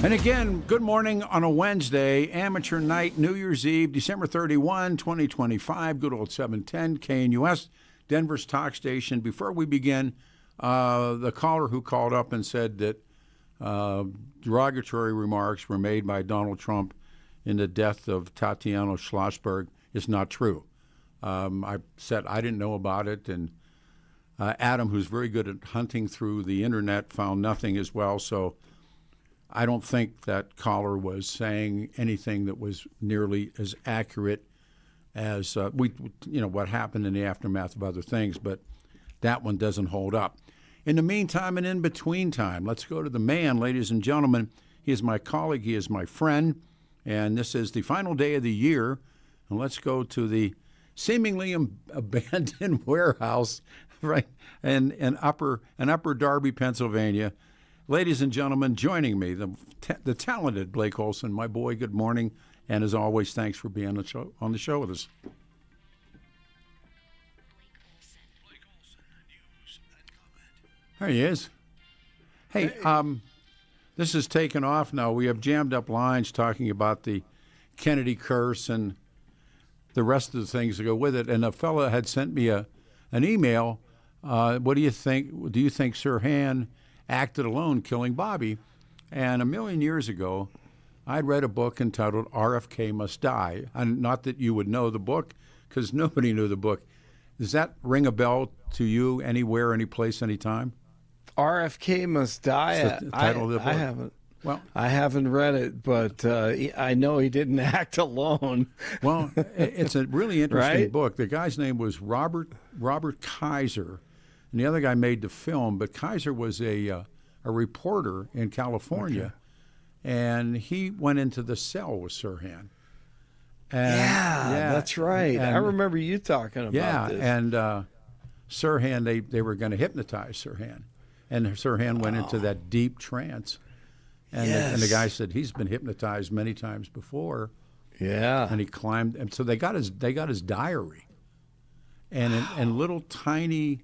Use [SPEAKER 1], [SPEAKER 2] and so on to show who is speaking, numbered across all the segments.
[SPEAKER 1] And again, good morning on a Wednesday, amateur night, New Year's Eve, December 31, 2025, good old 710 KNUS, Denver's talk station. Before we begin, the caller who called up and said that derogatory remarks were made by Donald Trump in the death of Tatiana Schlossberg is not true. I said I didn't know about it, and Adam, who's very good at hunting through the internet, found nothing as well, so I don't think that caller was saying anything that was nearly as accurate as what happened in the aftermath of other things, but that one doesn't hold up. In the meantime and in between time, let's go to the man, ladies and gentlemen. He is my colleague, he is my friend, and this is the final day of the year, and let's go to the seemingly abandoned warehouse, right, in Upper Darby, Pennsylvania. Ladies and gentlemen, joining me, the talented Blake Olson, my boy. Good morning, and as always, thanks for being on the show with us. There he is. Hey, this has taken off now. We have jammed up lines talking about the Kennedy curse and the rest of the things that go with it. And a fellow had sent me an email. What do you think? Do you think Sirhan acted alone killing Bobby? And a million years ago, I'd read a book entitled RFK Must Die. And not that you would know the book, because nobody knew the book. Does that ring a bell to you anywhere, any place, any time?
[SPEAKER 2] RFK Must Die?
[SPEAKER 1] The title of the book.
[SPEAKER 2] I haven't.
[SPEAKER 1] Well,
[SPEAKER 2] I haven't read it, but I know he didn't act alone.
[SPEAKER 1] Well, it's a really interesting
[SPEAKER 2] Right?
[SPEAKER 1] book. The guy's name was Robert Kaiser, and the other guy made the film. But Kaiser was a reporter in California, and he went into the cell with Sirhan.
[SPEAKER 2] Yeah, that's right.
[SPEAKER 1] And,
[SPEAKER 2] I remember you talking about this.
[SPEAKER 1] And Sirhan, they were going to hypnotize Sirhan, and Sirhan went into that deep trance. And, and the guy said he's been hypnotized many times before.
[SPEAKER 2] Yeah.
[SPEAKER 1] And he climbed, and so they got his diary, and in little tiny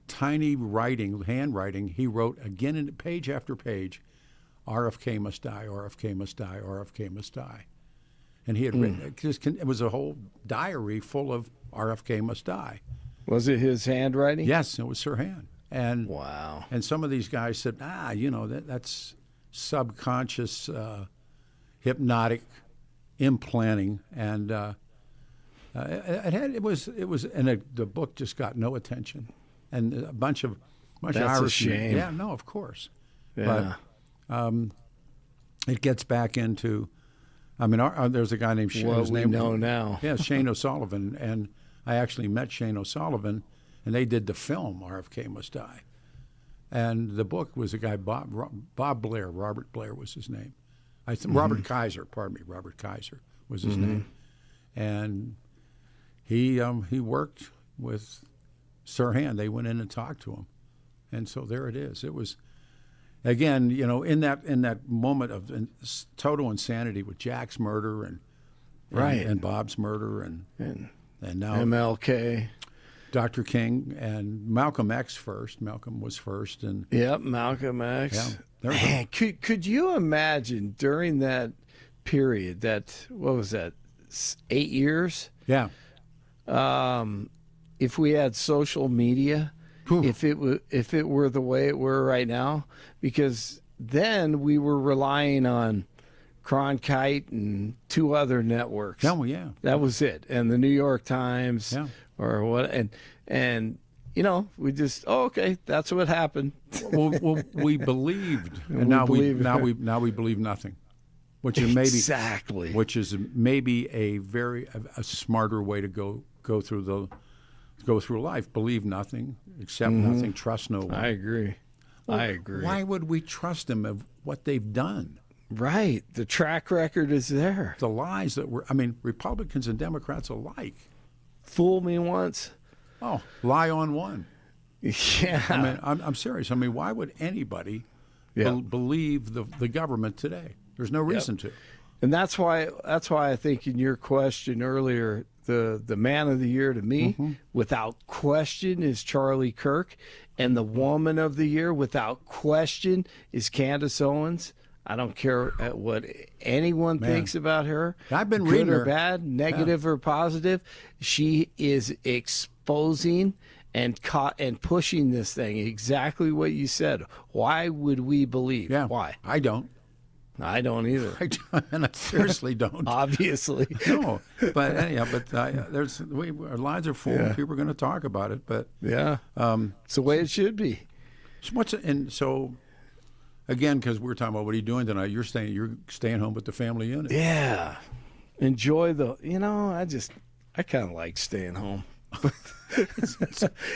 [SPEAKER 1] handwriting, he wrote again in page after page, RFK must die, RFK must die, RFK must die. And he had written it was a whole diary full of RFK must die.
[SPEAKER 2] Was it his handwriting?
[SPEAKER 1] Yes, it was Sirhan. And
[SPEAKER 2] wow.
[SPEAKER 1] And some of these guys said, that's subconscious, hypnotic implanting, and it was, and the book just got no attention, and a bunch of
[SPEAKER 2] That's
[SPEAKER 1] Irish.
[SPEAKER 2] a shame.
[SPEAKER 1] Yeah, no, of course.
[SPEAKER 2] Yeah.
[SPEAKER 1] But it gets back into, there's a guy named Shane.
[SPEAKER 2] What we know now.
[SPEAKER 1] Yeah, Shane O'Sullivan, and I actually met Shane O'Sullivan, and they did the film RFK Must Die. And the book was a guy, Bob Blair, Robert Blair was his name. Robert Kaiser was his name. And he worked with Sirhan. They went in and talked to him. And so there it is. It was, again, in that moment of total insanity with Jack's murder and Bob's murder and now
[SPEAKER 2] MLK.
[SPEAKER 1] Dr. King and Malcolm X first. Malcolm was first, and
[SPEAKER 2] Yep, Malcolm X.
[SPEAKER 1] Yeah,
[SPEAKER 2] Man, could you imagine during that period, what was that, 8 years?
[SPEAKER 1] Yeah.
[SPEAKER 2] If we had social media, if it were the way it were right now, because then we were relying on Cronkite and 2 other networks.
[SPEAKER 1] Yeah, well, yeah.
[SPEAKER 2] That was it, and the New York Times.
[SPEAKER 1] Yeah.
[SPEAKER 2] Or what, and we just okay, that's what happened.
[SPEAKER 1] well, we believed, and now we believe nothing, which is maybe a smarter way to go through life. Believe nothing, accept nothing, trust no one.
[SPEAKER 2] I agree.
[SPEAKER 1] Well, why would we trust them of what they've done?
[SPEAKER 2] Right, the track record is there.
[SPEAKER 1] The lies that Republicans and Democrats alike.
[SPEAKER 2] Fool me once.
[SPEAKER 1] Oh, lie on one.
[SPEAKER 2] Yeah.
[SPEAKER 1] I'm serious. Why would anybody believe the government today? There's no reason to.
[SPEAKER 2] And that's why I think in your question earlier, the man of the year to me, without question, is Charlie Kirk, and the woman of the year, without question, is Candace Owens. I don't care what anyone thinks about her.
[SPEAKER 1] I've been
[SPEAKER 2] good
[SPEAKER 1] reading
[SPEAKER 2] or
[SPEAKER 1] her.
[SPEAKER 2] bad, negative or positive. She is exposing and pushing this thing exactly what you said. Why would we believe?
[SPEAKER 1] Yeah.
[SPEAKER 2] Why?
[SPEAKER 1] I don't.
[SPEAKER 2] I don't either.
[SPEAKER 1] I don't, and I seriously don't.
[SPEAKER 2] Obviously.
[SPEAKER 1] No, but anyhow, our lines are full.
[SPEAKER 2] Yeah.
[SPEAKER 1] People are going to talk about it, but
[SPEAKER 2] Yeah. It's the way it should be.
[SPEAKER 1] so again, because we're talking about what are you doing tonight? You're staying home with the family unit.
[SPEAKER 2] Yeah. Enjoy I kind of like staying home.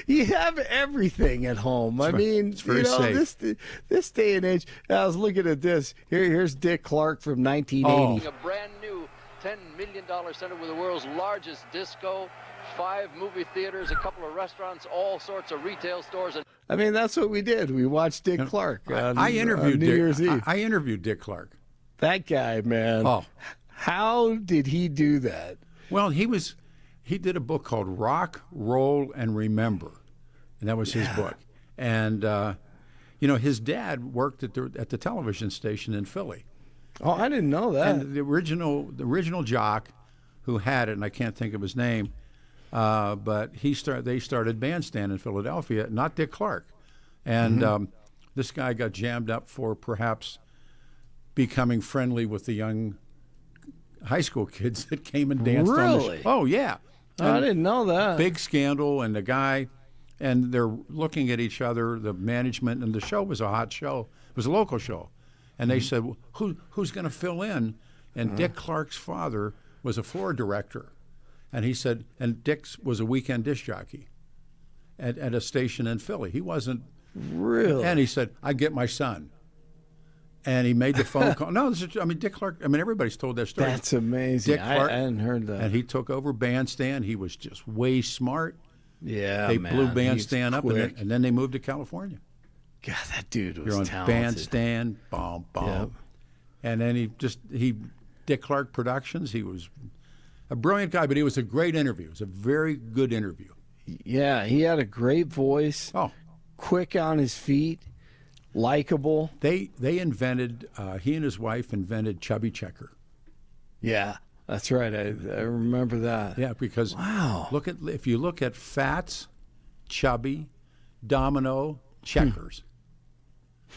[SPEAKER 2] You have everything at home. I mean,
[SPEAKER 1] it's very safe.
[SPEAKER 2] This day and age. I was looking at this. Here's Dick Clark from 1980.
[SPEAKER 3] A brand new $10 million center with the world's largest disco, 5 movie theaters, a couple of restaurants, all sorts of retail stores. And
[SPEAKER 2] I mean, that's what we did. We watched Dick Clark on,
[SPEAKER 1] I interviewed
[SPEAKER 2] on New
[SPEAKER 1] Dick,
[SPEAKER 2] Year's Eve.
[SPEAKER 1] I interviewed Dick Clark.
[SPEAKER 2] That guy, man.
[SPEAKER 1] Oh,
[SPEAKER 2] how did he do that?
[SPEAKER 1] well, he did a book called Rock, Roll, and Remember, and that was his book. And his dad worked at the television station in Philly.
[SPEAKER 2] Oh, I didn't know that.
[SPEAKER 1] And the original jock who had it, and I can't think of his name, but they started Bandstand in Philadelphia, not Dick Clark. And this guy got jammed up for perhaps becoming friendly with the young high school kids that came and danced on the
[SPEAKER 2] Really?
[SPEAKER 1] show. Oh, yeah.
[SPEAKER 2] I didn't know that.
[SPEAKER 1] Big scandal, and the guy, and they're looking at each other, the management, and the show was a hot show. It was a local show. And they said, well, who's going to fill in? And Dick Clark's father was a floor director. And he said, and Dick was a weekend disc jockey at a station in Philly. He wasn't.
[SPEAKER 2] Really?
[SPEAKER 1] And he said, I get my son. And he made the phone call. No, Dick Clark, everybody's told that story.
[SPEAKER 2] That's amazing.
[SPEAKER 1] Dick Clark,
[SPEAKER 2] I hadn't heard that.
[SPEAKER 1] And he took over Bandstand. He was just way smart.
[SPEAKER 2] Yeah,
[SPEAKER 1] They
[SPEAKER 2] man.
[SPEAKER 1] blew
[SPEAKER 2] He's
[SPEAKER 1] Bandstand up,
[SPEAKER 2] quick.
[SPEAKER 1] and then they moved to California.
[SPEAKER 2] God, that dude was
[SPEAKER 1] You're on
[SPEAKER 2] talented.
[SPEAKER 1] Bandstand, boom, boom.
[SPEAKER 2] Yep.
[SPEAKER 1] And then Dick Clark Productions, he was a brilliant guy, but he was a great interview. It was a very good interview.
[SPEAKER 2] Yeah, he had a great voice.
[SPEAKER 1] Oh,
[SPEAKER 2] Quick on his feet, likable.
[SPEAKER 1] they invented, he and his wife invented Chubby Checker.
[SPEAKER 2] Yeah, that's right. I remember that.
[SPEAKER 1] Yeah, because
[SPEAKER 2] Wow.
[SPEAKER 1] if you look at Fats, Chubby, Domino, Checkers,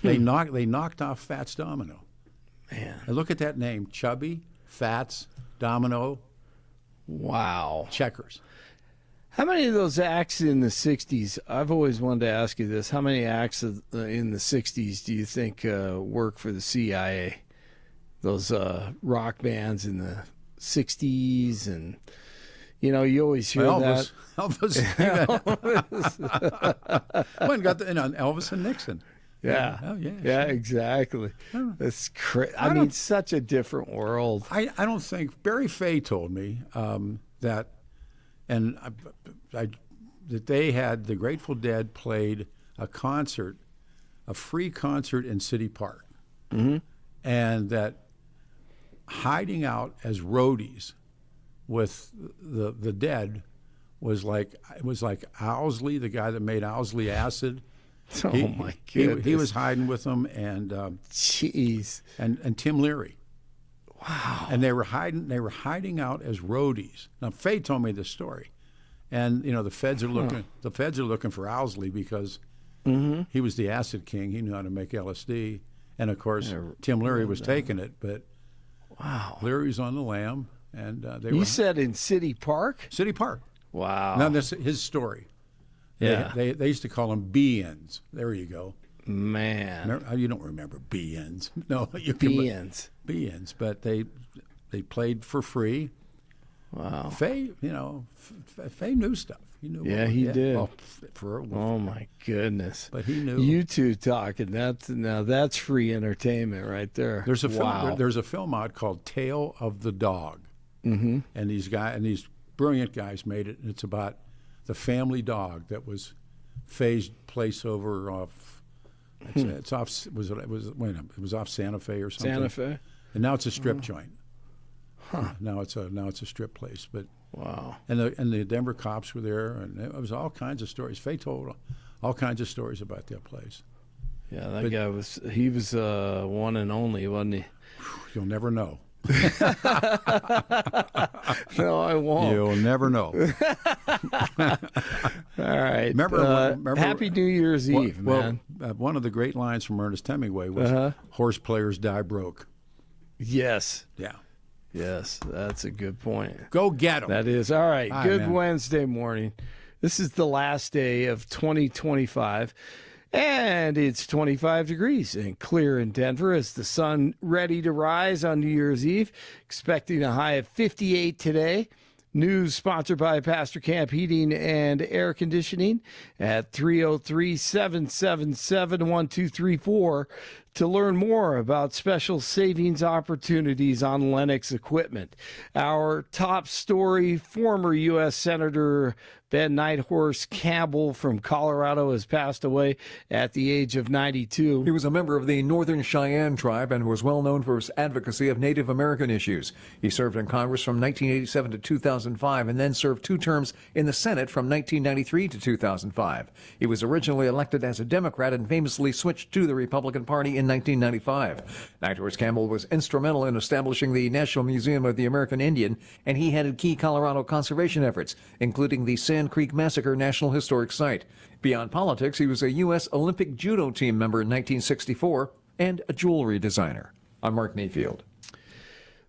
[SPEAKER 1] they knocked off Fats Domino.
[SPEAKER 2] Man.
[SPEAKER 1] And look at that name, Chubby, Fats, Domino,
[SPEAKER 2] Wow.
[SPEAKER 1] Checkers.
[SPEAKER 2] How many of those acts in the 60s, I've always wanted to ask you this, how many acts in the 60s do you think work for the CIA? Those rock bands in the 60s, and, you always hear that.
[SPEAKER 1] Elvis. Elvis and Nixon.
[SPEAKER 2] Yeah.
[SPEAKER 1] Oh, yeah.
[SPEAKER 2] Yeah,
[SPEAKER 1] sure.
[SPEAKER 2] exactly. That's crazy. I mean, such a different world.
[SPEAKER 1] I don't think, Barry Fay told me that, and that they had, the Grateful Dead played a free concert in City Park.
[SPEAKER 2] Mm-hmm.
[SPEAKER 1] And that hiding out as roadies with the Dead was like Owsley, the guy that made Owsley Acid.
[SPEAKER 2] Oh, my goodness.
[SPEAKER 1] He was hiding with them, and
[SPEAKER 2] Jeez.
[SPEAKER 1] and Tim Leary.
[SPEAKER 2] Wow.
[SPEAKER 1] And they were hiding out as roadies. Now Faye told me this story, and the feds are looking. The feds are looking for Owsley because he was the acid king. He knew how to make LSD, and of course Tim Leary was taking it. But
[SPEAKER 2] Wow.
[SPEAKER 1] Leary's on the lam, and
[SPEAKER 2] You said in City Park?
[SPEAKER 1] City Park.
[SPEAKER 2] Wow.
[SPEAKER 1] Now that's his story.
[SPEAKER 2] Yeah.
[SPEAKER 1] They used to call them B-ins. There you go.
[SPEAKER 2] Man.
[SPEAKER 1] You don't remember B-ins. No, you
[SPEAKER 2] Beans.
[SPEAKER 1] B-ins, but they played for free.
[SPEAKER 2] Wow.
[SPEAKER 1] Faye, Faye knew stuff. He knew.
[SPEAKER 2] Yeah, he did.
[SPEAKER 1] Well,
[SPEAKER 2] Oh, my goodness.
[SPEAKER 1] But he knew.
[SPEAKER 2] You two talking. That's free entertainment right there.
[SPEAKER 1] There's a
[SPEAKER 2] wow.
[SPEAKER 1] film. There's a film out called Tale of the Dog,
[SPEAKER 2] Mm-hmm.
[SPEAKER 1] and these brilliant guys made it. And it's about the family dog that was Faye's place over off. It's off. It was off Santa Fe or something.
[SPEAKER 2] Santa Fe?
[SPEAKER 1] And now it's a strip joint. Now it's a strip place. But
[SPEAKER 2] Wow.
[SPEAKER 1] and the Denver cops were there, and it was all kinds of stories. Faye told all kinds of stories about that place.
[SPEAKER 2] Yeah, that guy was one and only, wasn't he?
[SPEAKER 1] You'll never know.
[SPEAKER 2] No, I won't.
[SPEAKER 1] You'll never know.
[SPEAKER 2] All right.
[SPEAKER 1] Remember
[SPEAKER 2] Happy New Year's Eve, man.
[SPEAKER 1] One of the great lines from Ernest Hemingway was, horse players die broke.
[SPEAKER 2] Yes.
[SPEAKER 1] Yeah.
[SPEAKER 2] Yes, that's a good point.
[SPEAKER 1] Go get them.
[SPEAKER 2] That is. All right.
[SPEAKER 1] Hi,
[SPEAKER 2] Good
[SPEAKER 1] man.
[SPEAKER 2] Wednesday morning. This is the last day of 2025. And it's 25 degrees and clear in Denver as the sun ready to rise on New Year's Eve. Expecting a high of 58 today. News sponsored by Pastor Camp Heating and Air Conditioning at 303-777-1234 to learn more about special savings opportunities on Lennox equipment. Our top story, former U.S. Senator Ben Nighthorse Campbell from Colorado has passed away at the age of 92.
[SPEAKER 4] He was a member of the Northern Cheyenne tribe and was well known for his advocacy of Native American issues. He served in Congress from 1987 to 2005 and then served 2 terms in the Senate from 1993 to 2005. He was originally elected as a Democrat and famously switched to the Republican Party in 1995. Nighthorse Campbell was instrumental in establishing the National Museum of the American Indian, and he headed key Colorado conservation efforts, including the Sand Creek Massacre National Historic Site. Beyond politics, he was a U.S. Olympic judo team member in 1964 and a jewelry designer. I'm Mark Mayfield.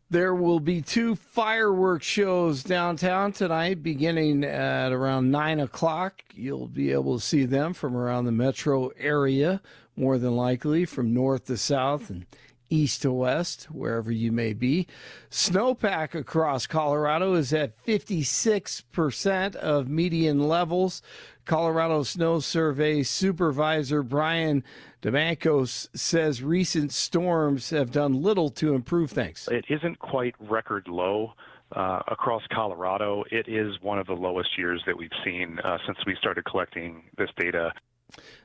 [SPEAKER 2] There will be 2 fireworks shows downtown tonight, beginning at around 9 o'clock. You'll be able to see them from around the metro area, more than likely from north to south and east to west, wherever you may be. Snowpack across Colorado is at 56% of median levels. Colorado Snow Survey Supervisor Brian Demankos says recent storms have done little to improve things.
[SPEAKER 5] It isn't quite record low across Colorado. It is one of the lowest years that we've seen since we started collecting this data.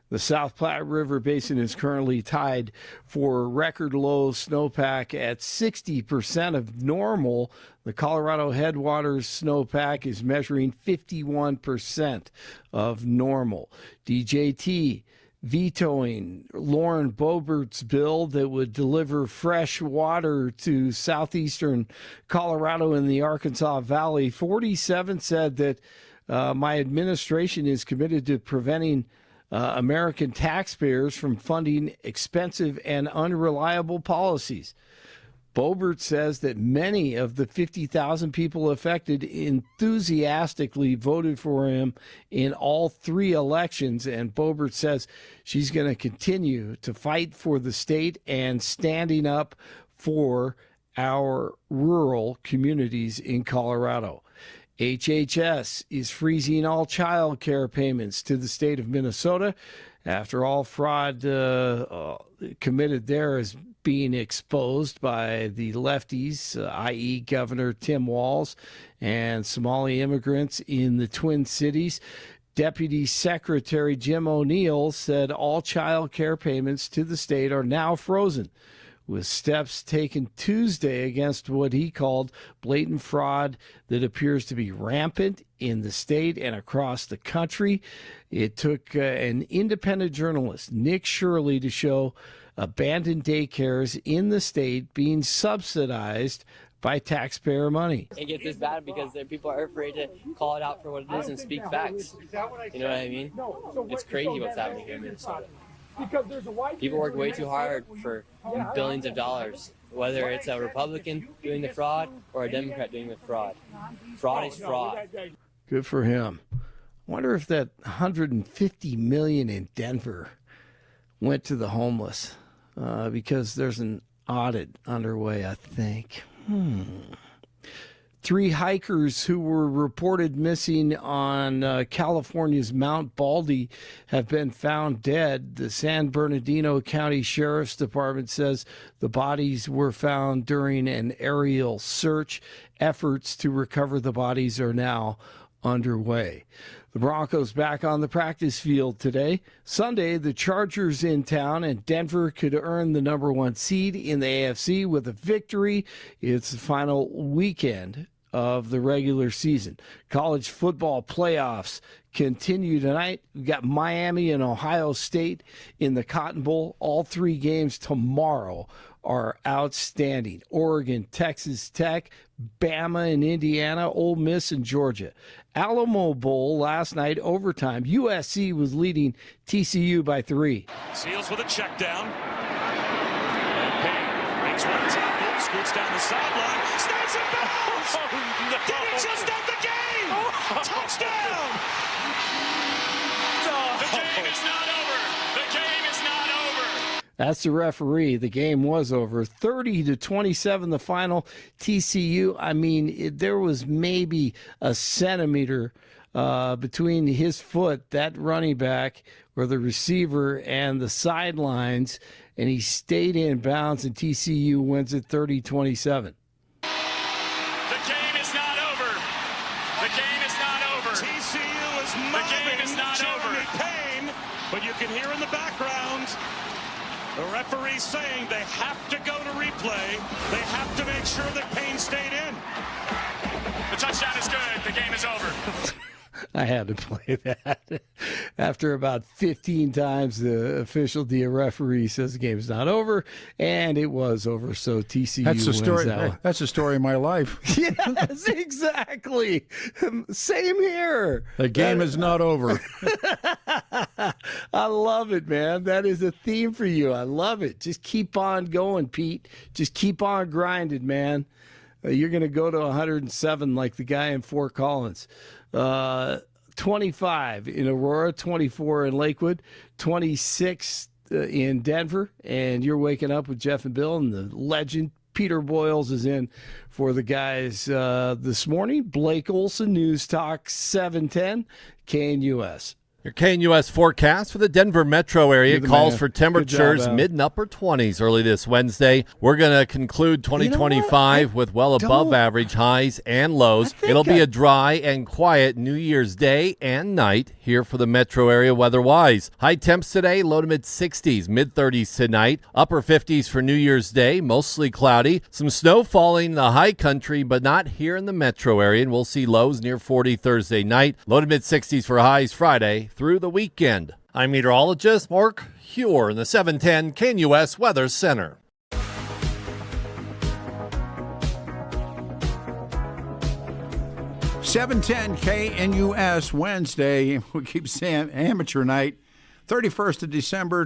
[SPEAKER 2] The South Platte River Basin is currently tied for record low snowpack at 60% of normal. The Colorado Headwaters snowpack is measuring 51% of normal. DJT vetoing Lauren Boebert's bill that would deliver fresh water to southeastern Colorado and the Arkansas Valley. 47 said that my administration is committed to preventing American taxpayers from funding expensive and unreliable policies. Boebert says that many of the 50,000 people affected enthusiastically voted for him in all 3 elections, and Boebert says she's going to continue to fight for the state and standing up for our rural communities in Colorado. HHS is freezing all child care payments to the state of Minnesota after all fraud committed there is being exposed by the lefties, i.e. Governor Tim Walz and Somali immigrants in the Twin Cities. Deputy Secretary Jim O'Neill said all child care payments to the state are now frozen, with steps taken Tuesday against what he called blatant fraud that appears to be rampant in the state and across the country. It took an independent journalist, Nick Shirley, to show abandoned daycares in the state being subsidized by taxpayer money.
[SPEAKER 6] It gets this bad because people are afraid to call it out for what it is and speak facts. You know what I mean? It's crazy what's happening here in Minnesota. People work way too hard for billions of dollars, whether it's a Republican doing the fraud or a Democrat doing the fraud. Fraud is fraud.
[SPEAKER 2] Good for him. Wonder if that $150 million in Denver went to the homeless, because there's an audit underway, I think. 3 hikers who were reported missing on California's Mount Baldy have been found dead. The San Bernardino County Sheriff's Department says the bodies were found during an aerial search. Efforts to recover the bodies are now underway. The Broncos back on the practice field today. Sunday, the Chargers in town, and Denver could earn the number 1 seed in the AFC with a victory. It's the final weekend of the regular season. College football playoffs continue tonight. We've got Miami and Ohio State in the Cotton Bowl. All 3 games tomorrow are outstanding. Oregon, Texas Tech, Bama and Indiana, Ole Miss and Georgia. Alamo Bowl last night, overtime. USC was leading TCU by 3.
[SPEAKER 7] Seals with a check down. And Payne makes one tackle, scoots down the sideline, snaps it bounds!
[SPEAKER 8] Oh, no.
[SPEAKER 7] Did he just end the game? Touchdown! The game is not over. The game is not over.
[SPEAKER 2] That's the referee. The game was over. 30-27 the final. TCU, I mean, there was maybe a centimeter between his foot, that running back, or the receiver, and the sidelines, and he stayed in bounds, and TCU wins it 30-27.
[SPEAKER 7] The game is not over. The game is not over. TCU is mobbing the game is not Jeremy over. Payne, but you can hear in the background the referee saying they have to go to replay. They have to make sure that Payne stayed in. The touchdown is good. The game is over.
[SPEAKER 2] I had to play that. After about 15 times, the official referee says the game's not over, and it was over. So TCU
[SPEAKER 1] That's the story.
[SPEAKER 2] wins that one.
[SPEAKER 1] That's the story of my life.
[SPEAKER 2] Yes, exactly. Same here.
[SPEAKER 1] The game is not over.
[SPEAKER 2] I love it, man. That is a theme for you. I love it. Just keep on going, Pete. Just keep on grinding, man. You're going to go to 107 like the guy in Fort Collins. 25 in Aurora, 24 in Lakewood, 26 in Denver, and you're waking up with Jeff and Bill, and the legend Peter Boyles is in for the guys this morning. Blake Olson, News Talk 710, KNUS.
[SPEAKER 9] Your KNUS forecast for the Denver metro area calls
[SPEAKER 2] man.
[SPEAKER 9] for temperatures
[SPEAKER 2] Good job,
[SPEAKER 9] mid and upper 20s early this Wednesday. We're going to conclude 2025 with well above average highs and lows. It'll be a dry and quiet New Year's Day and night here for the metro area weather-wise. High temps today, low to mid 60s, mid 30s tonight, upper 50s for New Year's Day, mostly cloudy. Some snow falling in the high country, but not here in the metro area, and we'll see lows near 40 Thursday night, low to mid 60s for highs Friday through the weekend. I'm meteorologist Mark Huer in the 710 KNUS Weather Center.
[SPEAKER 1] $7:10 KNUS Wednesday. We keep saying amateur night. 31st of December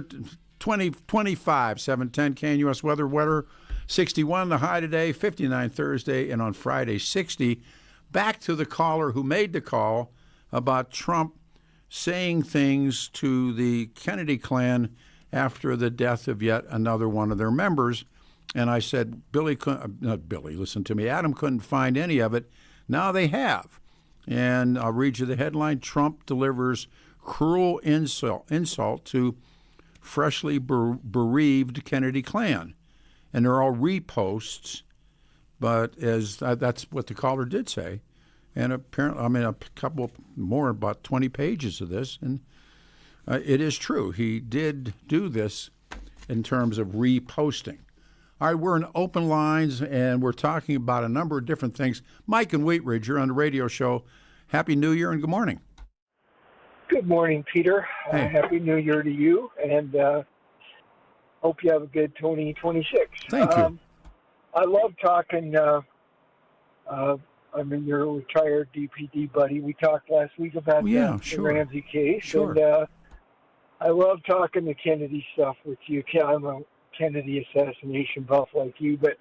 [SPEAKER 1] 2025. 7:10 KNUS weather. 61 the high today, 59 Thursday, and on Friday 60. Back to the caller who made the call about Trump saying things to the Kennedy clan after the death of yet another one of their members. And I said, listen to me, Adam couldn't find any of it. Now they have. And I'll read you the headline. Trump delivers cruel insult to freshly bereaved Kennedy clan. And they're all reposts, but that's what the caller did say. And apparently, a couple more, about 20 pages of this, and it is true. He did do this in terms of reposting. All right, we're in open lines, and we're talking about a number of different things. Mike and Wheatridge, you're on the radio show. Happy New Year and good morning.
[SPEAKER 10] Good morning, Peter.
[SPEAKER 1] Hey.
[SPEAKER 10] Happy New Year to you, and hope you have a good 2026.
[SPEAKER 1] Thank you.
[SPEAKER 10] I love talking. I'm in your retired DPD buddy. We talked last week about the Ramsey case.
[SPEAKER 1] Sure.
[SPEAKER 10] And I love talking the Kennedy stuff with you. I'm a Kennedy assassination buff like you. But,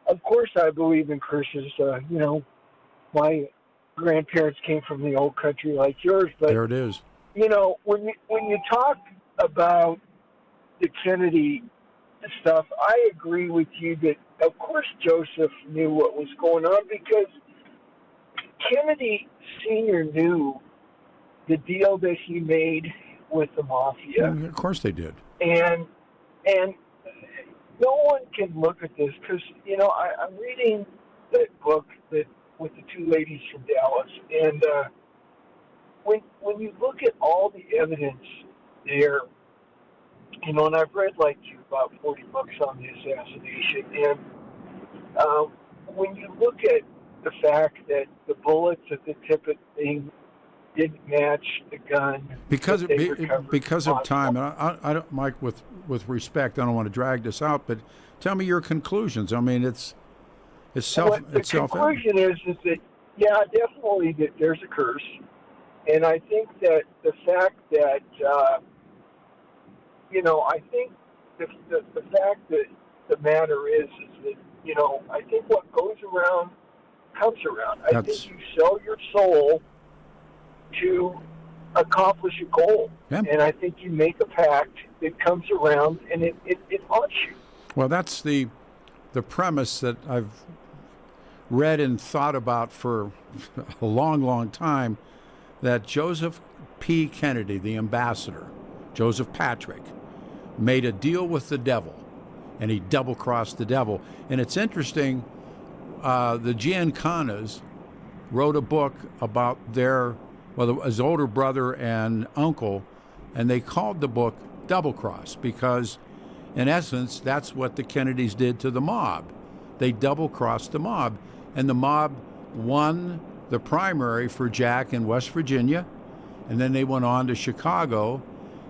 [SPEAKER 10] of course, I believe in curses. My grandparents came from the old country like yours. But,
[SPEAKER 1] there it is.
[SPEAKER 10] When you talk about the Kennedy stuff, I agree with you that, of course, Joseph knew what was going on because Kennedy Sr. knew the deal that he made with the mafia.
[SPEAKER 1] Of course they did.
[SPEAKER 10] And no one can look at this because, I'm reading that book that with the two ladies from Dallas. And when you look at all the evidence there, and I've read like about 40 books on the assassination, and when you look at the fact that the bullets at the Tippit thing didn't match the gun
[SPEAKER 1] because
[SPEAKER 10] that they recovered
[SPEAKER 1] because of
[SPEAKER 10] on
[SPEAKER 1] time. And I don't, Mike, with respect, I don't want to drag this out, but tell me your conclusions. I mean, it's self.
[SPEAKER 10] The
[SPEAKER 1] It's self.
[SPEAKER 10] conclusion is that definitely that there's a curse, and I think that the fact that I think the fact that the matter is that I think what goes around comes around. I think you sell your soul to accomplish a goal, and I think you make a pact that comes around and it haunts you.
[SPEAKER 1] Well, that's the premise that I've read and thought about for a long, long time, that Joseph P. Kennedy, the ambassador, Joseph Patrick, made a deal with the devil, and he double-crossed the devil. And it's interesting, the Giancanas wrote a book about his older brother and uncle, and they called the book Double Cross because, in essence, that's what the Kennedys did to the mob. They double-crossed the mob, and the mob won the primary for Jack in West Virginia, and then they went on to Chicago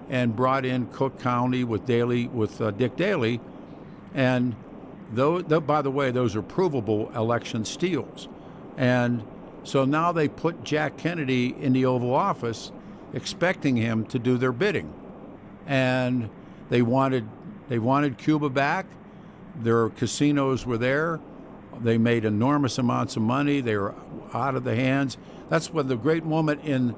[SPEAKER 1] and brought in Cook County with Dick Daley, and by the way, those are provable election steals. And so now they put Jack Kennedy in the Oval Office, expecting him to do their bidding, and they wanted Cuba back. Their casinos were there. They made enormous amounts of money. They were out of the hands. That's when the great moment in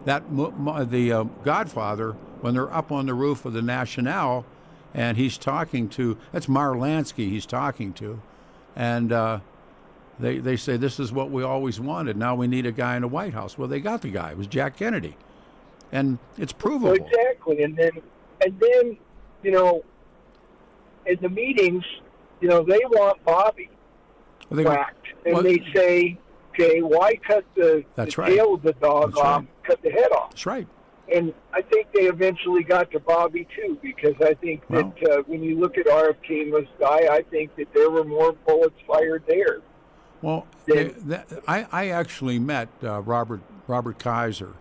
[SPEAKER 1] the Godfather, when they're up on the roof of the Nationale, and he's talking to, that's Marlansky he's talking to, and they say, this is what we always wanted. Now we need a guy in the White House. Well, they got the guy. It was Jack Kennedy, and it's provable.
[SPEAKER 10] Well, exactly, and then in the meetings, they want Bobby whacked, and they say, okay, why cut the tail of the dog off, cut the head off?
[SPEAKER 1] That's right.
[SPEAKER 10] And I think they eventually got to Bobby, too, because I think that when you look at RFK Must Die, I think that there were more bullets fired there.
[SPEAKER 1] Well, I actually met Robert Kaiser,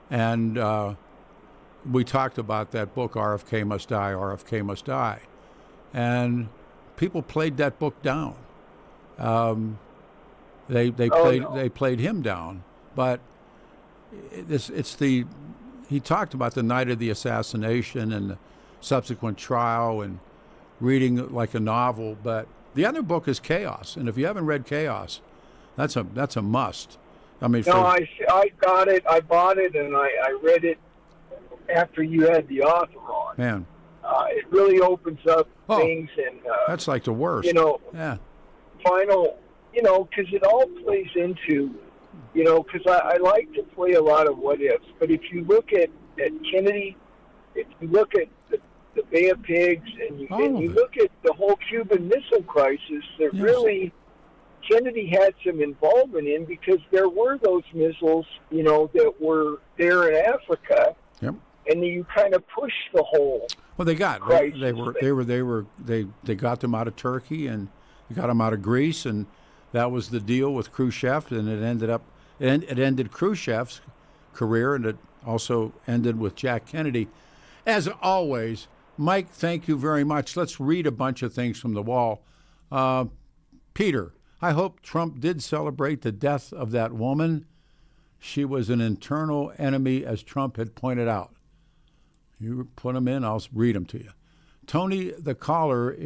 [SPEAKER 1] and we talked about that book, RFK Must Die, RFK Must Die. And people played that book down. They played him down, but he talked about the night of the assassination and the subsequent trial and reading like a novel. But the other book is Chaos, and if you haven't read Chaos, that's a must. I mean,
[SPEAKER 10] I got it. I bought it, and I read it after you had the author on.
[SPEAKER 1] Man,
[SPEAKER 10] it really opens up things, and
[SPEAKER 1] that's like the worst.
[SPEAKER 10] Final, because it all plays into, because I like to play a lot of what ifs. But if you look at Kennedy, if you look at the Bay of Pigs, and you look at the whole Cuban Missile Crisis, that really Kennedy had some involvement in, because there were those missiles, that were there in Africa.
[SPEAKER 1] Yep.
[SPEAKER 10] And you kind of push the whole.
[SPEAKER 1] Well, they got they got them out of Turkey, and they got them out of Greece, and that was the deal with Khrushchev, and it ended Khrushchev's career, and it also ended with Jack Kennedy. As always, Mike, thank you very much. Let's read a bunch of things from the wall. Peter, I hope Trump did celebrate the death of that woman. She was an internal enemy, as Trump had pointed out. You put them in, I'll read them to you. Tony, the caller,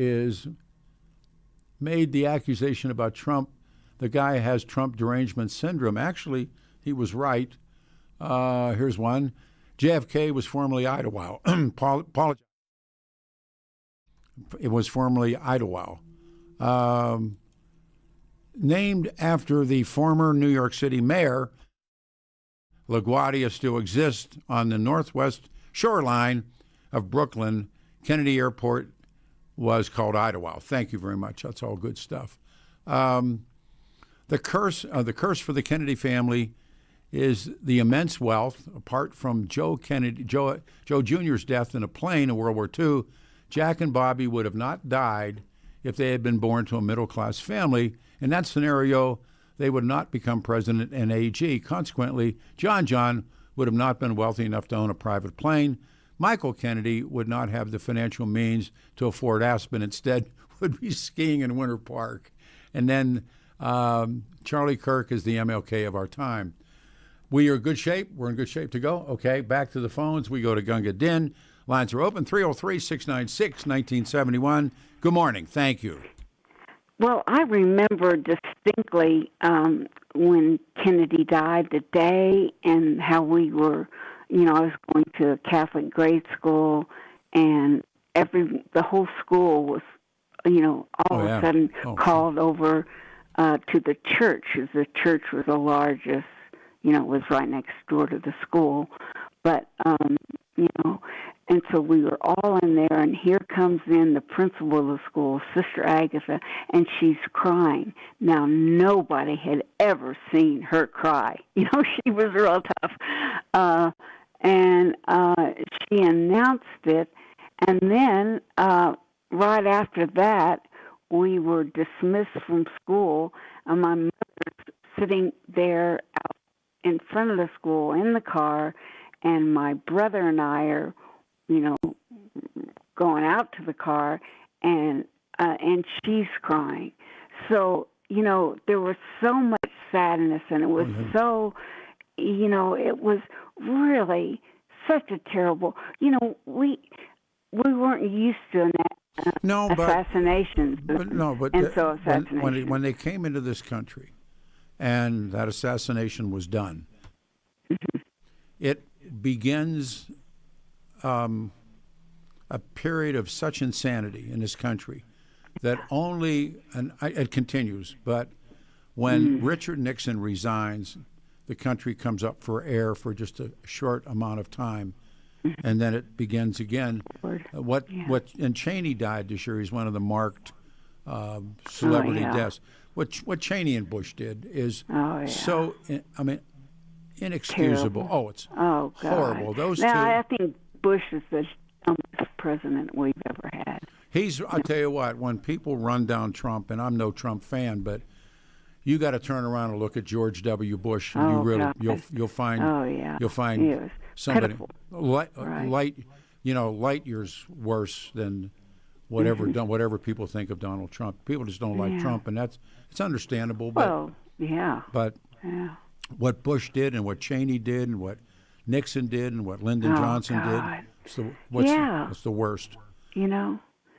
[SPEAKER 1] made the accusation about Trump. The guy has Trump derangement syndrome. Actually, he was right. Here's one. JFK was formerly Idlewild. It was formerly Idlewild. Named after the former New York City mayor, LaGuardia still exists on the northwest shoreline of Brooklyn. Kennedy Airport was called Idlewild. Thank you very much. That's all good stuff. The curse for the Kennedy family is the immense wealth. Apart from Joe Jr.'s death in a plane in World War II, Jack and Bobby would have not died if they had been born to a middle-class family. In that scenario, they would not become president and AG. Consequently, John would have not been wealthy enough to own a private plane. Michael Kennedy would not have the financial means to afford Aspen. Instead, would be skiing in Winter Park. And then Charlie Kirk is the MLK of our time. We are in good shape. We're in good shape to go. Okay, back to the phones. We go to Gunga Din. Lines are open, 303-696-1971. Good morning. Thank you.
[SPEAKER 8] Well, I remember distinctly when Kennedy died, the day, and how we were, I was going to a Catholic grade school, and the whole school was, all of a sudden called over to the church, as the church was the largest, it was right next door to the school. But, and so we were all in there, and here comes in the principal of the school, Sister Agatha, and she's crying. Now, nobody had ever seen her cry. She was real tough. And she announced it, and then right after that, we were dismissed from school, and my mother's sitting there out in front of the school in the car, and my brother and I are, going out to the car, and she's crying. So, there was so much sadness, and it was so, it was really such a terrible, we weren't used to assassinations.
[SPEAKER 1] When they came into this country and that assassination was done, it begins a period of such insanity in this country that it continues, but when Richard Nixon resigns, the country comes up for air for just a short amount of time, and then it begins again. And Cheney died this year. He's one of the marked celebrity deaths. What Cheney and Bush did is so, inexcusable. It's horrible. Those two.
[SPEAKER 8] I think Bush is the dumbest president we've ever had.
[SPEAKER 1] I'll tell you what, when people run down Trump, and I'm no Trump fan, but you got to turn around and look at George W. Bush, and you'll find somebody light years worse than whatever people think of Donald Trump. People just don't like Trump, and it's understandable. But what Bush did, and what Cheney did, and what Nixon did, and what Lyndon Johnson did, it's the worst.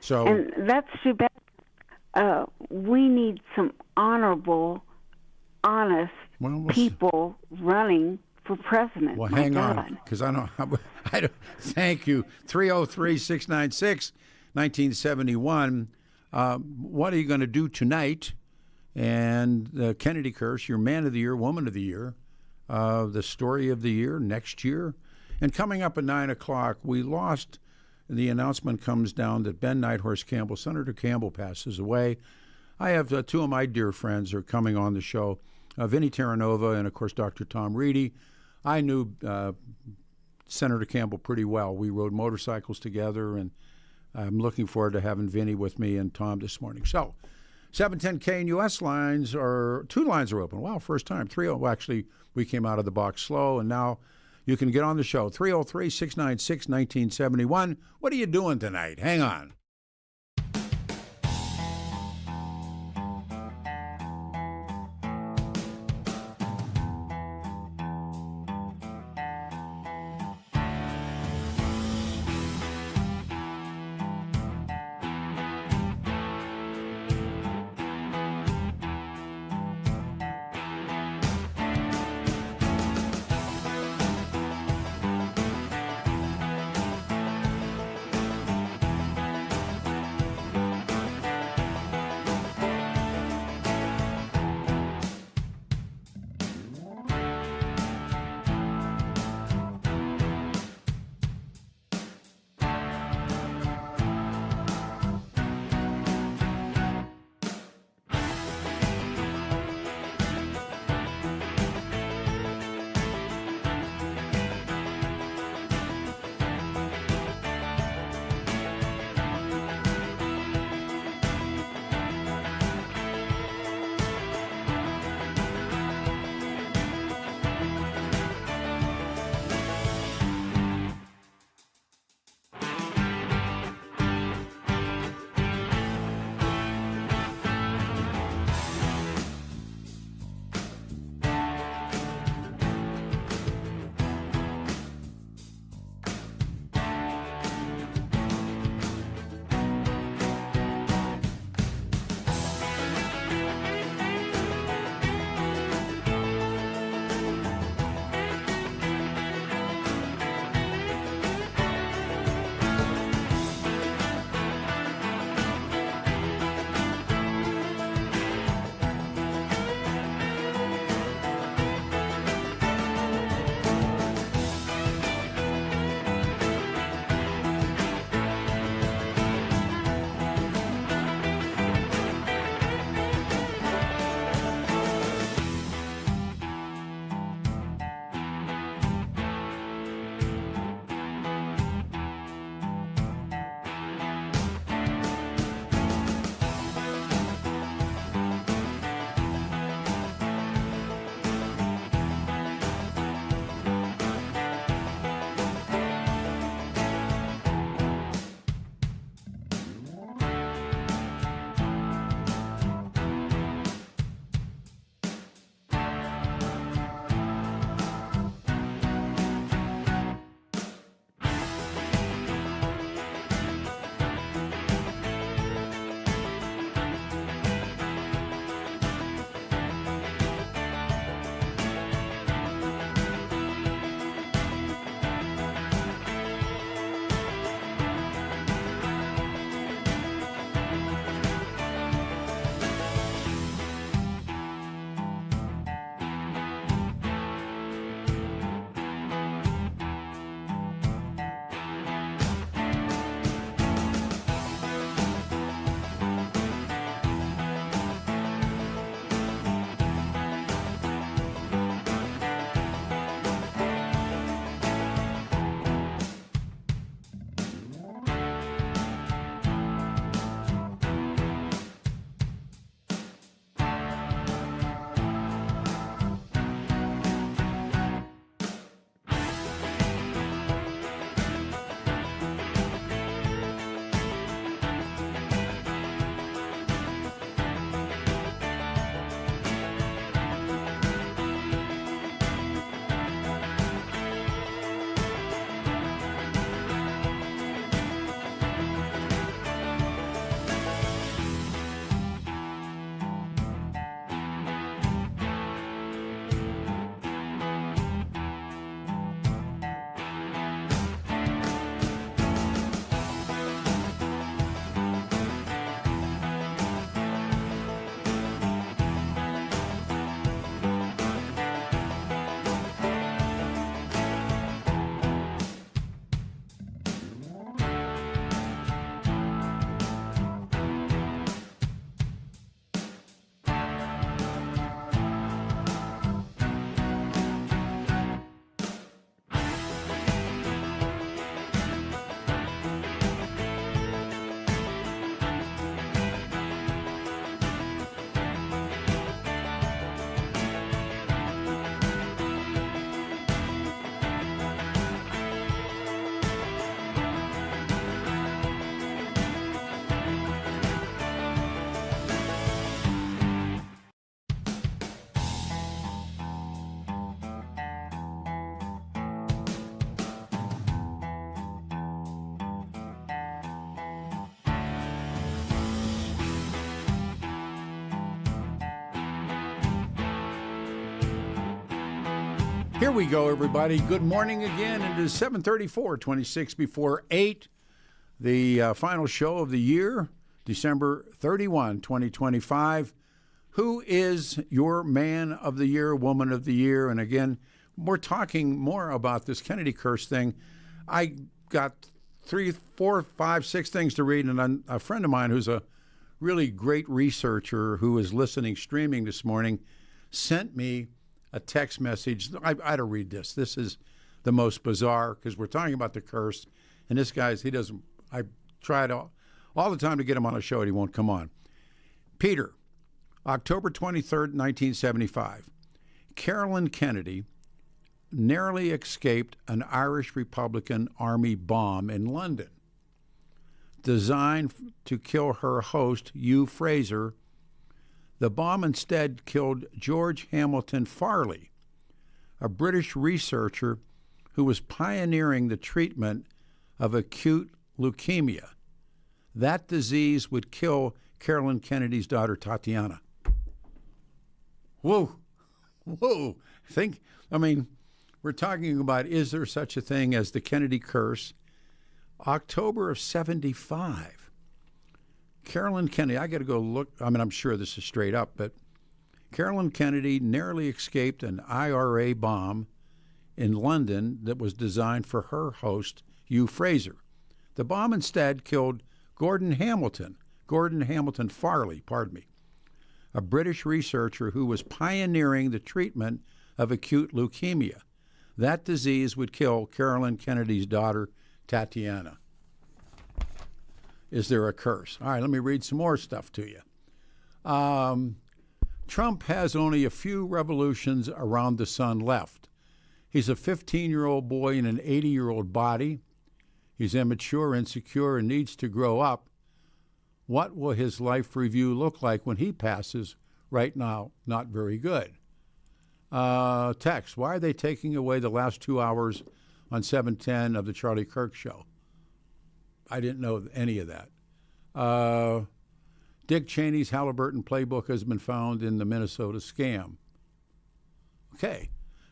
[SPEAKER 1] So,
[SPEAKER 8] and that's too bad. We need some honorable, honest people running for president.
[SPEAKER 1] Well, hang on, because I don't. Thank you. 303-696-1971. What are you going to do tonight? And the Kennedy Curse, your Man of the Year, Woman of the Year, the Story of the Year next year. And coming up at 9 o'clock, we lost. The announcement comes down that Ben Nighthorse Campbell, Senator Campbell, passes away. I have two of my dear friends are coming on the show, Vinnie Terranova and, of course, Dr. Tom Reedy. I knew Senator Campbell pretty well. We rode motorcycles together, and I'm looking forward to having Vinnie with me and Tom this morning. So 710 KNUS two lines are open. Wow, first time. Actually, we came out of the box slow, and now you can get on the show, 303-696-1971. What are you doing tonight? Hang on. Here we go, everybody. Good morning again. It is 7:34, 26 before 8. The final show of the year, December 31, 2025. Who is your man of the year, woman of the year? And again, we're talking more about this Kennedy curse thing. I got 3, 4, 5, 6 things to read, and a friend of mine who's a really great researcher who is listening, streaming this morning, sent me a text message. I had to read this. This is the most bizarre because we're talking about the curse, and this guy's, I tried all the time to get him on a show, and he won't come on. Peter, October 23rd, 1975. Carolyn Kennedy narrowly escaped an Irish Republican Army bomb in London, designed to kill her host, Hugh Fraser. The bomb instead killed George Hamilton Farley, a British researcher who was pioneering the treatment of acute leukemia. That disease would kill Carolyn Kennedy's daughter, Tatiana. Whoa. We're talking about, is there such a thing as the Kennedy curse? October of 75. Carolyn Kennedy, I got to go look. I'm sure this is straight up, but Carolyn Kennedy narrowly escaped an IRA bomb in London that was designed for her host, Hugh Fraser. The bomb instead killed Gordon Hamilton Farley, a British researcher who was pioneering the treatment of acute leukemia. That disease would kill Carolyn Kennedy's daughter, Tatiana. Is there a curse? All right, let me read some more stuff to you. Trump has only a few revolutions around the sun left. He's a 15-year-old boy in an 80-year-old body. He's immature, insecure, and needs to grow up. What will his life review look like when he passes? Right now, not very good. Text, why are they taking away the last 2 hours on 710 of the Charlie Kirk Show? I didn't know any of that. Dick Cheney's Halliburton playbook has been found in the Minnesota scam. Okay.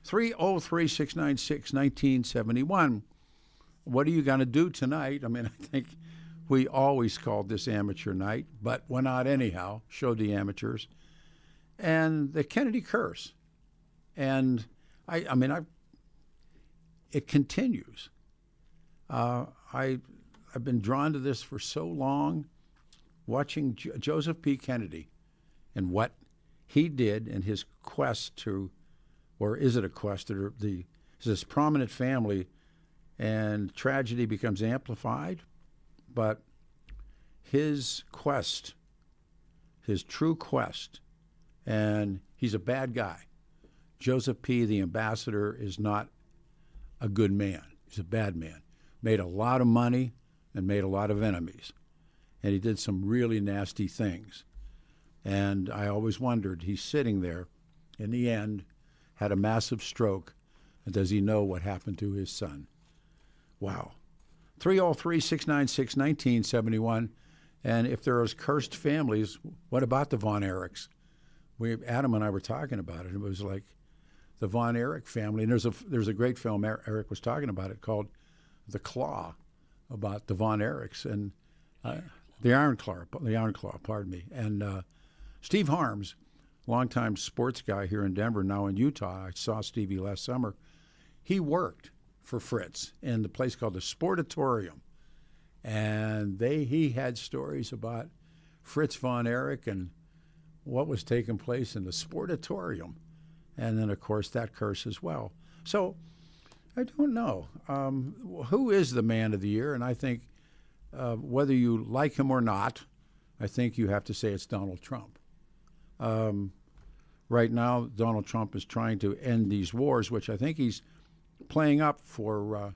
[SPEAKER 1] 303-696-1971. What are you going to do tonight? I think we always called this amateur night, but went out anyhow, showed the amateurs. And the Kennedy curse. And it continues. I've been drawn to this for so long, watching Joseph P. Kennedy and what he did in his quest to, or is it a quest, this prominent family, and tragedy becomes amplified, but his quest, his true quest, and he's a bad guy. Joseph P., the ambassador, is not a good man. He's a bad man. Made a lot of money and made a lot of enemies. And he did some really nasty things. And I always wondered, he's sitting there, in the end, had a massive stroke, and does he know what happened to his son? Wow. 303-696-1971. And if there are cursed families, what about the Von Erichs? Adam and I were talking about it. It was like the Von Erich family. And there's a great film, Eric was talking about it, called The Claw, about the Von Erichs and the Iron Claw, pardon me. And Steve Harms, longtime sports guy here in Denver, now in Utah. I saw Stevie last summer. He worked for Fritz in the place called the Sportatorium. And he had stories about Fritz Von Erich and what was taking place in the Sportatorium. And then, of course, that curse as well. So I don't know. Who is the man of the year? And I think whether you like him or not, I think you have to say it's Donald Trump. Right now, Donald Trump is trying to end these wars, which I think he's playing up for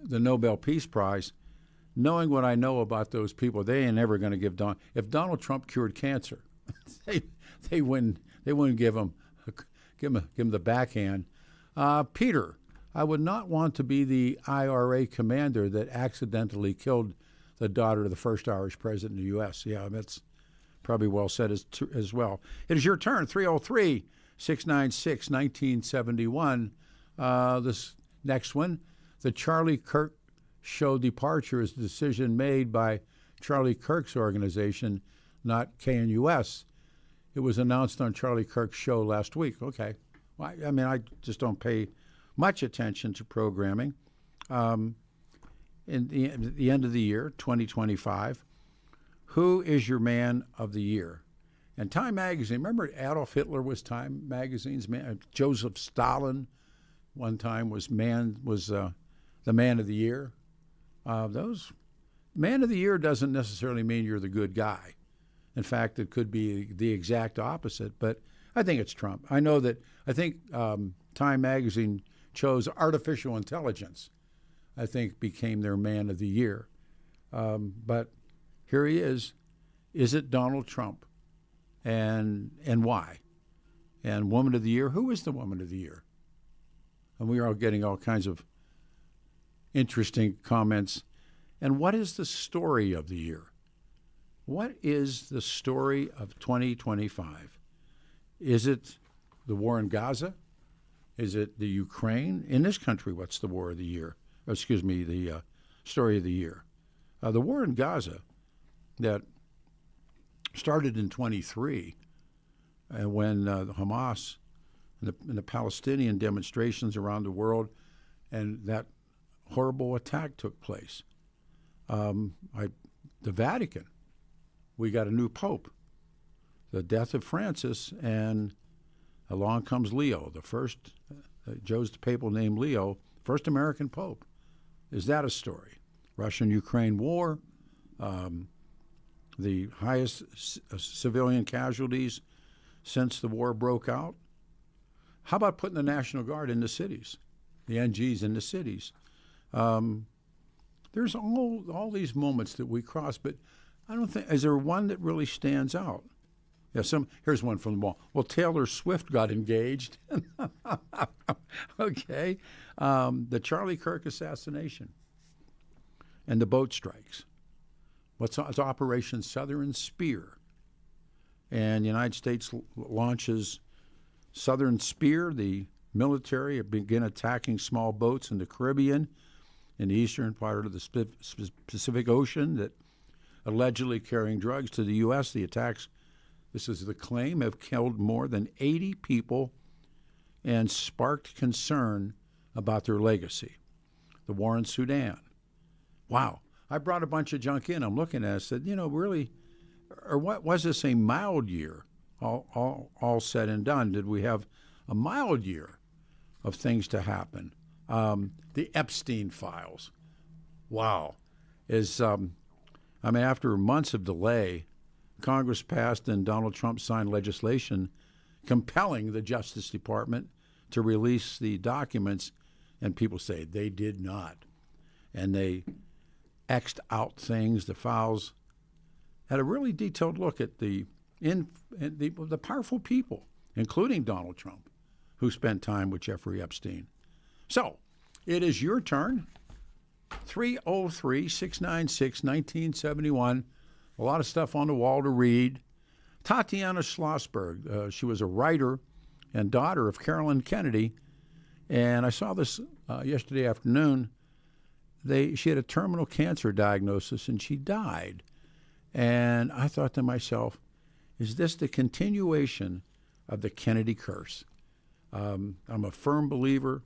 [SPEAKER 1] the Nobel Peace Prize. Knowing what I know about those people, they ain't ever going to give if Donald Trump cured cancer, they wouldn't give him the backhand. Peter, I wod not want to be the IRA commander that accidentally killed the daughter of the first Irish president in the U.S. Yeah, that's probably well said as well. It is your turn, 303-696-1971. This next one, the Charlie Kirk Show departure is a decision made by Charlie Kirk's organization, not KNUS. It was announced on Charlie Kirk's show last week. Okay. Well, I mean, I just don't pay much attention to programming. In the end of the year, 2025, who is your man of the year? And Time Magazine, remember Adolf Hitler was Time Magazine's man? Joseph Stalin one time was the man of the year. Those man of the year doesn't necessarily mean you're the good guy. In fact, it could be the exact opposite, but I think it's Trump. I think Time Magazine chose artificial intelligence, I think became their man of the year. But here he is. Is it Donald Trump? And why? And woman of the year, who is the woman of the year? And we are all getting all kinds of interesting comments. And what is the story of the year? What is the story of 2025? Is it the war in Gaza? Is it the Ukraine? In this country, what's the war of the year? The story of the year. The war in Gaza that started in 23 when the Hamas and the Palestinian demonstrations around the world and that horrible attack took place. The Vatican, we got a new pope, the death of Francis, and along comes Leo, the first, Joe's the papal name Leo, first American pope. Is that a story? Russian-Ukraine war, the highest civilian casualties since the war broke out. How about putting the National Guard in the cities, the NGs in the cities? There's all these moments that we cross, but I don't think, is there one that really stands out? Yeah, here's one from the wall. Well, Taylor Swift got engaged. Okay. The Charlie Kirk assassination and the boat strikes. It's Operation Southern Spear. And the United States launches Southern Spear. The military begin attacking small boats in the Caribbean, in the eastern part of the Pacific Ocean that allegedly carrying drugs to the U.S. The attacks, this is the claim, have killed more than 80 people and sparked concern about their legacy. The war in Sudan. Wow. I brought a bunch of junk in. I'm looking at it and said, really, or what was this a mild year? All said and done. Did we have a mild year of things to happen? The Epstein files. Wow. After months of delay, Congress passed and Donald Trump signed legislation compelling the Justice Department to release the documents, and people say they did not. And they X'd out things, the files, had a really detailed look at the powerful people, including Donald Trump, who spent time with Jeffrey Epstein. So, it is your turn. 303-696-1971. A lot of stuff on the wall to read. Tatiana Schlossberg, she was a writer and daughter of Carolyn Kennedy. And I saw this yesterday afternoon. She had a terminal cancer diagnosis and she died. And I thought to myself, is this the continuation of the Kennedy curse? I'm a firm believer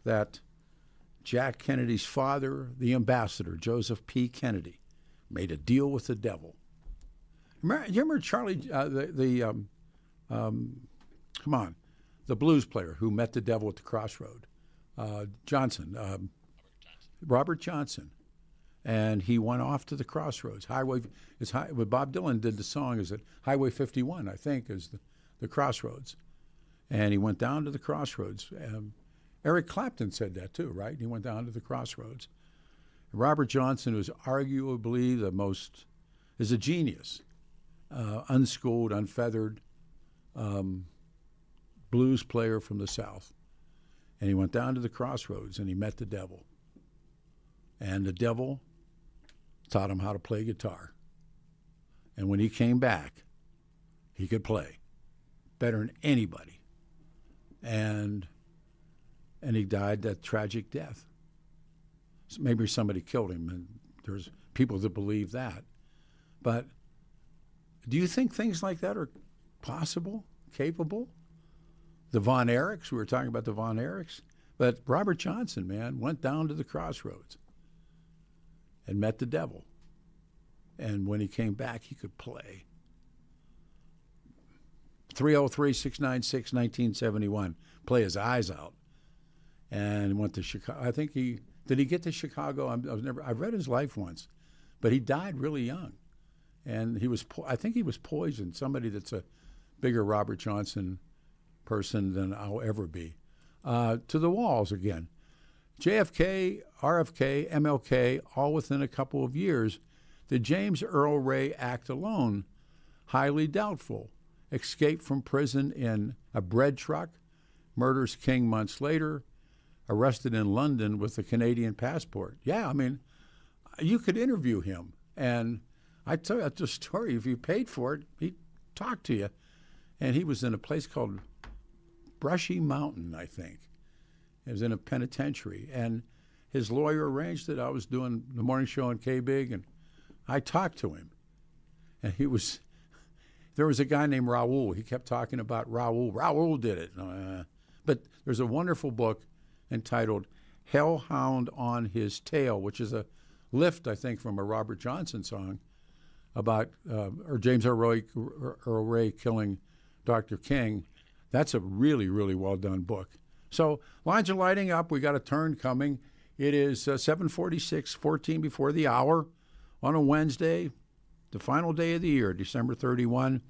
[SPEAKER 1] that Jack Kennedy's father, the ambassador, Joseph P. Kennedy, made a deal with the devil. Remember Charlie, the blues player who met the devil at the crossroad, Robert Johnson. And he went off to the crossroads. What Bob Dylan did the song is that Highway 51, I think, is the crossroads. And he went down to the crossroads. Eric Clapton said that too, right? He went down to the crossroads. Robert Johnson was arguably is a genius, unschooled, unfeathered blues player from the South. And he went down to the crossroads and he met the devil. And the devil taught him how to play guitar. And when he came back, he could play better than anybody. And and he died that tragic death. So maybe somebody killed him, and there's people that believe that. But do you think things like that are possible, capable? The Von Erichs, we were talking about the Von Erichs, but Robert Johnson, man, went down to the crossroads and met the devil. And when he came back, he could play. 303-696-1971. Play his eyes out. And went to Chicago. I think did he get to Chicago? I've read his life once, but he died really young. And I think he was poisoned. Somebody that's a bigger Robert Johnson person than I'll ever be. To the walls again. JFK, RFK, MLK, all within a couple of years. The James Earl Ray Act alone, highly doubtful. Escape from prison in a bread truck, murders King months later, arrested in London with a Canadian passport. Yeah, I mean, you could interview him. And I tell you the story. If you paid for it, he'd talk to you. And he was in a place called Brushy Mountain, I think. It was in a penitentiary. And his lawyer arranged it. I was doing the morning show on K-Big, and I talked to him. And there was a guy named Raoul. He kept talking about Raoul. Raoul did it. But there's a wonderful book entitled Hellhound on His Tail, which is a lift, I think, from a Robert Johnson song about, or James Earl Ray killing Dr. King. That's a really, really well done book. So lines are lighting up. We got a turn coming. It is 7:46, 14 before the hour on a Wednesday, the final day of the year, December 31.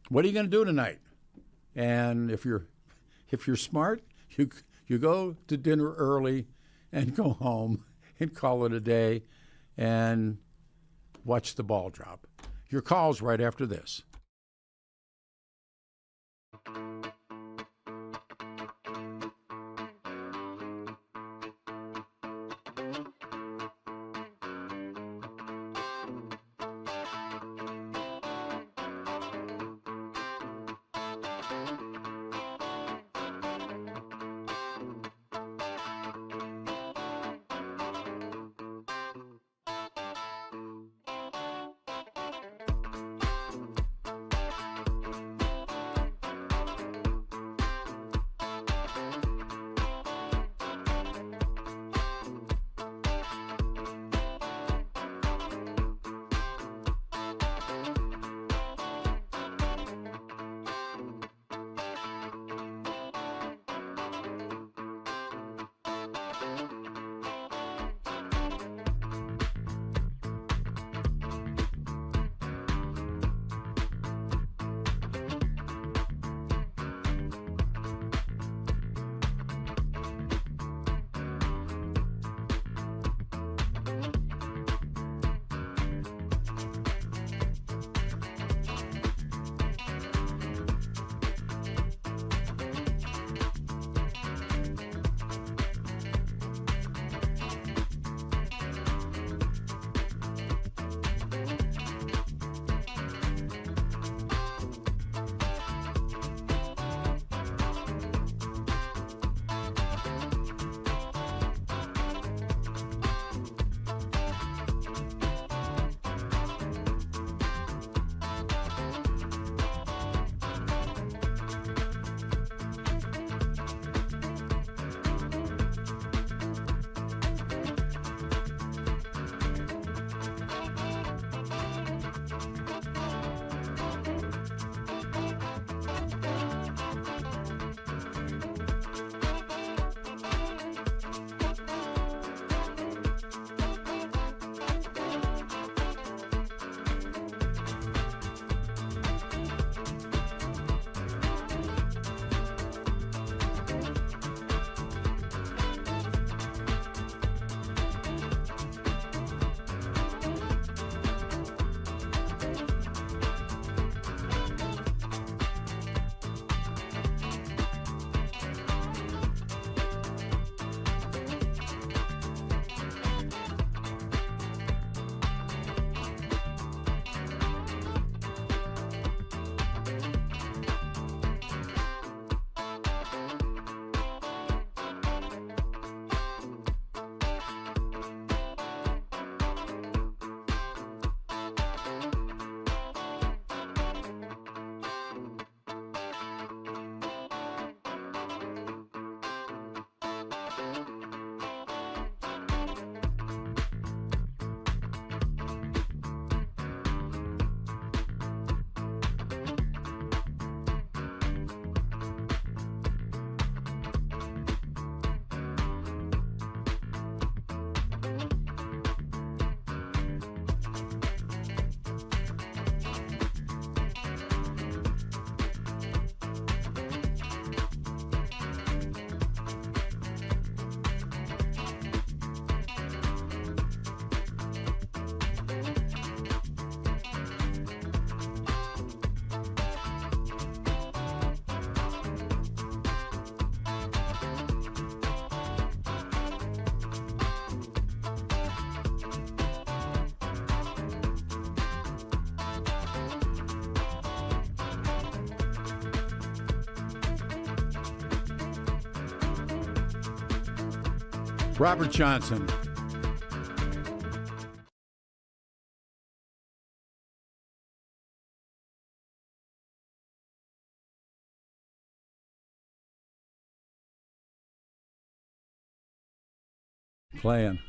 [SPEAKER 1] What are you going to do tonight? And if you're smart, you go to dinner early and go home and call it a day and watch the ball drop. Your call's right after this. Robert Johnson. Playing.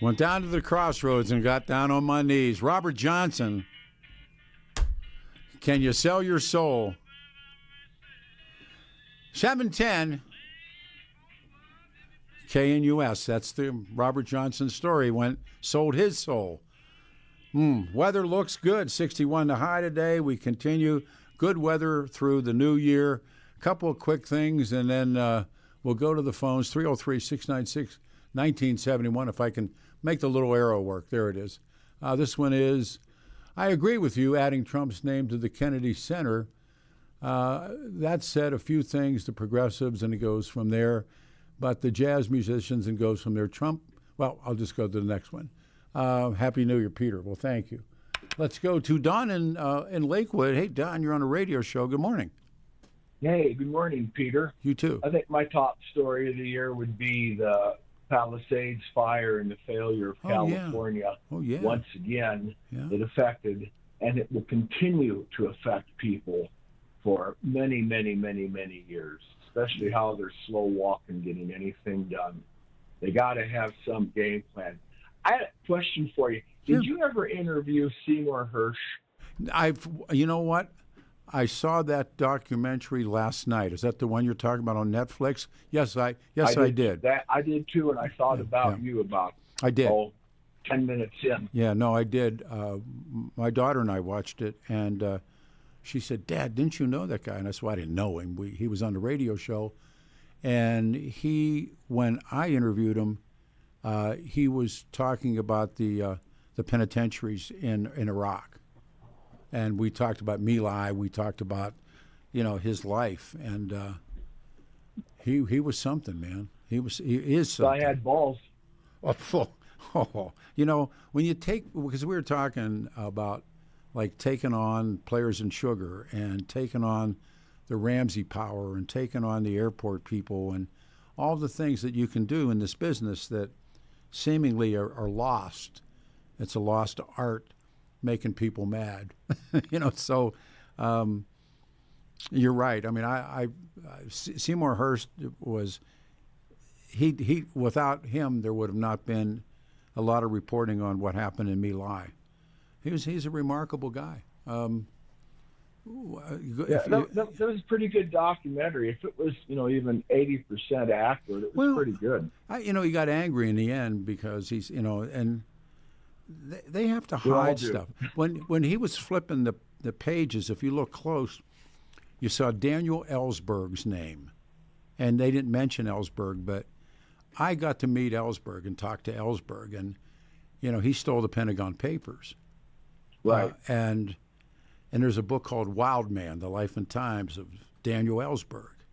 [SPEAKER 1] Went down to the crossroads and got down on my knees. Robert Johnson, can you sell your soul? 710 KNUS. That's the Robert Johnson story. Sold his soul. Weather looks good. 61 the high today. We continue good weather through the new year. A couple of quick things, and then we'll go to the phones. 303-696-1971. If I can make the little arrow work. There it is. This one is, I agree with you, adding Trump's name to the Kennedy Center. That said, a few things, the progressives, and it goes from there. But the jazz musicians, and goes from there. Trump, well, I'll just go to the next one. Happy New Year, Peter. Well, thank you. Let's go to Don in Lakewood. Hey, Don, you're on a radio show. Good morning.
[SPEAKER 11] Hey, good morning, Peter.
[SPEAKER 1] You too.
[SPEAKER 11] I think my top story of the year would be the Palisades fire and the failure of California once again. It affected, and it will continue to affect people for many, many, many, many years, especially how they're slow walking getting anything done. They got to have some game plan. I had a question for you. Did you ever interview Seymour Hersh?
[SPEAKER 1] You know what? I saw that documentary last night. Is that the one you're talking about on Netflix? Yes, I did.
[SPEAKER 11] I did too, and I thought about you about 10 minutes in.
[SPEAKER 1] Yeah, no, I did. My daughter and I watched it, and she said, "Dad, didn't you know that guy?" And I said, "Well, I didn't know him. He was on the radio show." And when I interviewed him, he was talking about the penitentiaries in Iraq. And we talked about My Lai. We talked about, his life, and he was something, man. He is something.
[SPEAKER 11] I had balls.
[SPEAKER 1] When you because we were talking about like taking on Players in Sugar and taking on the Ramsey Power and taking on the airport people and all the things that you can do in this business that seemingly are lost. It's a lost art. Making people mad, So, you're right. I mean, Seymour Hersh was he. Without him, there would have not been a lot of reporting on what happened in My Lai. He's a remarkable guy.
[SPEAKER 11] That was a pretty good documentary. If it was, even 80% accurate, it was pretty good.
[SPEAKER 1] He got angry in the end because he's, and. They have to hide stuff. When he was flipping the pages, if you look close, you saw Daniel Ellsberg's name. And they didn't mention Ellsberg, but I got to meet Ellsberg and talk to Ellsberg. And, he stole the Pentagon Papers.
[SPEAKER 11] Right.
[SPEAKER 1] And there's a book called Wild Man, The Life and Times of Daniel Ellsberg.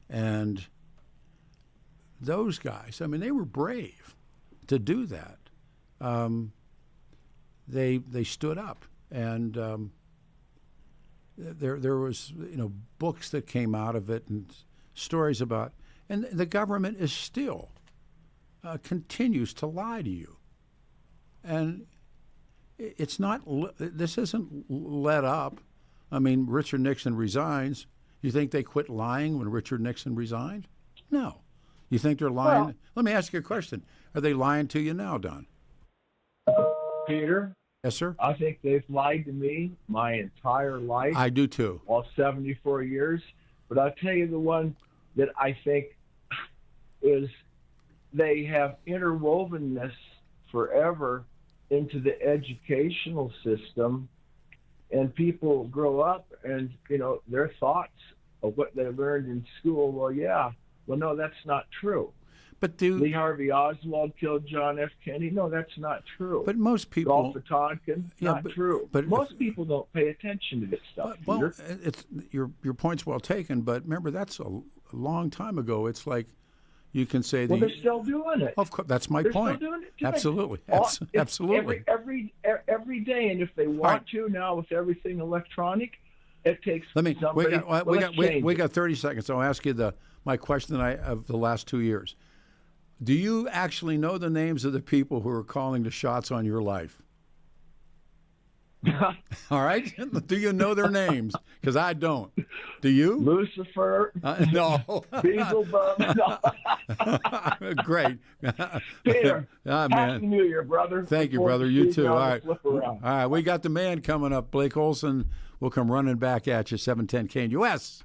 [SPEAKER 1] And those guys, I mean, they were brave to do that. They stood up, and there was books that came out of it and stories about, and the government is still continues to lie to you, and it's not. This isn't let up. I mean, Richard Nixon resigns. You think they quit lying when Richard Nixon resigned? No. You think they're lying? Well, let me ask you a question. Are they lying to you now, Don?
[SPEAKER 11] Peter?
[SPEAKER 1] Yes, sir?
[SPEAKER 11] I think they've lied to me my entire life.
[SPEAKER 1] I do, too.
[SPEAKER 11] All 74 years. But I'll tell you the one that I think is they have interwoven this forever into the educational system, and people grow up and, their thoughts of what they learned in school, no, that's not true.
[SPEAKER 1] But
[SPEAKER 11] Lee Harvey Oswald killed John F. Kennedy. No, that's not true.
[SPEAKER 1] But most people...
[SPEAKER 11] Golf Tonkin, not true. But most people don't pay attention to this stuff,
[SPEAKER 1] Well, it's, your point's well taken, but remember, that's a long time ago. It's like you can say...
[SPEAKER 11] they're still doing it.
[SPEAKER 1] Of course, that's my point.
[SPEAKER 11] They're still doing it today.
[SPEAKER 1] Absolutely. Absolutely.
[SPEAKER 11] Every day, and if they want to now with everything electronic, It takes
[SPEAKER 1] we
[SPEAKER 11] somebody.
[SPEAKER 1] got 30 seconds. I'll ask you my question of the last 2 years. Do you actually know the names of the people who are calling the shots on your life? All right. Do you know their names? Because I don't. Do you?
[SPEAKER 11] Lucifer.
[SPEAKER 1] No.
[SPEAKER 11] Beelzebub. No.
[SPEAKER 1] Great.
[SPEAKER 11] Peter.
[SPEAKER 1] Man.
[SPEAKER 11] Happy New Year, brother.
[SPEAKER 1] Thank you, brother. You too. All right.
[SPEAKER 11] All
[SPEAKER 1] right. We got the man coming up, Blake Olson. We'll come running back at you, 710 KNUS.